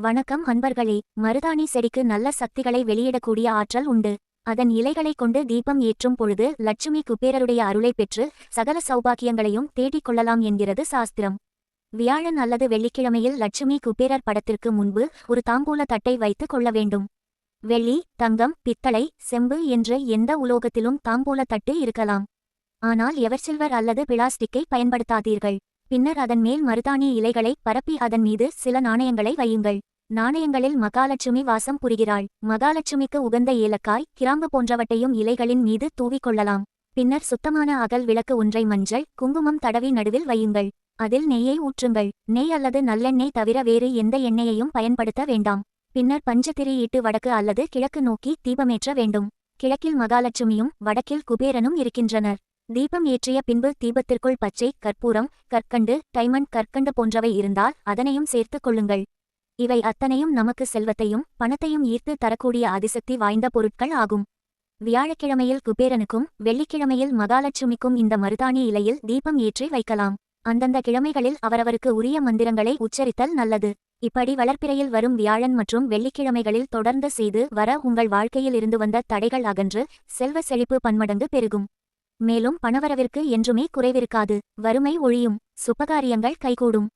வணக்கம் அன்பர்களே. மருதாணி செடிக்கு நல்ல சக்திகளை வெளியிடக்கூடிய ஆற்றல் உண்டு. அதன் இலைகளைக் கொண்டு தீபம் ஏற்றும் பொழுது லட்சுமி குபேரருடைய அருளை பெற்று சகல சௌபாக்கியங்களையும் தேடிக் கொள்ளலாம் என்கிறது சாஸ்திரம். வியாழன் அல்லது வெள்ளிக்கிழமையில் லட்சுமி குபேரர் படத்திற்கு முன்பு ஒரு தாம்பூல தட்டை வைத்துக் கொள்ள வேண்டும். வெள்ளி, தங்கம், பித்தளை, செம்பு என்ற எந்த உலோகத்திலும் தாம்பூல தட்டு இருக்கலாம். ஆனால் எவர்சில்வர் அல்லது பிளாஸ்டிக்கை பயன்படுத்தாதீர்கள். பின்னர் அதன் மேல் மருதாணி இலைகளை பரப்பி அதன் மீது சில நாணயங்களை வையுங்கள். நாணயங்களில் மகாலட்சுமி வாசம் புரிகிறாள். மகாலட்சுமிக்கு உகந்த ஏலக்காய், கிராம்பு போன்றவற்றையும் இலைகளின் மீது தூவிக்கொள்ளலாம். பின்னர் சுத்தமான அகல் விளக்கு ஒன்றை மஞ்சள், குங்குமம் தடவி நடுவில் வையுங்கள். அதில் நெய்யை ஊற்றுங்கள். நெய் அல்லது நல்லெண்ணெய் தவிர வேறு எந்த எண்ணெயையும் பயன்படுத்த வேண்டாம். பின்னர் பஞ்சத்திரி ஈட்டு வடக்கு அல்லது கிழக்கு நோக்கி தீபமேற்ற வேண்டும். கிழக்கில் மகாலட்சுமியும் வடக்கில் குபேரனும் இருக்கின்றனர். தீபம் ஏற்றிய பின்பு தீபத்திற்குள் பச்சை கற்பூரம், கற்கண்டு, டைமண்ட் கற்கண்டு போன்றவை இருந்தால் அதனையும் சேர்த்துக் கொள்ளுங்கள். இவை அத்தனையும் நமக்கு செல்வத்தையும் பணத்தையும் ஈர்த்து தரக்கூடிய அதிசக்தி வாய்ந்த பொருட்கள் ஆகும். வியாழக்கிழமையில் குபேரனுக்கும் வெள்ளிக்கிழமையில் மகாலட்சுமிக்கும் இந்த மருதாணி இலையில் தீபம் ஏற்றி வைக்கலாம். அந்தந்த கிழமைகளில் அவரவருக்கு உரிய மந்திரங்களை உச்சரித்தல் நல்லது. இப்படி வளர்ப்பிறையில் வரும் வியாழன் மற்றும் வெள்ளிக்கிழமைகளில் தொடர்ந்து செய்து வர உங்கள் வாழ்க்கையில் இருந்து வந்த தடைகள் அகன்று செல்வ செழிப்பு பன்மடங்கு பெருகும். மேலும் பணவரவிற்கு என்றுமே குறைவிருக்காது. வறுமை ஒழியும். சுபகாரியங்கள் கைகூடும்.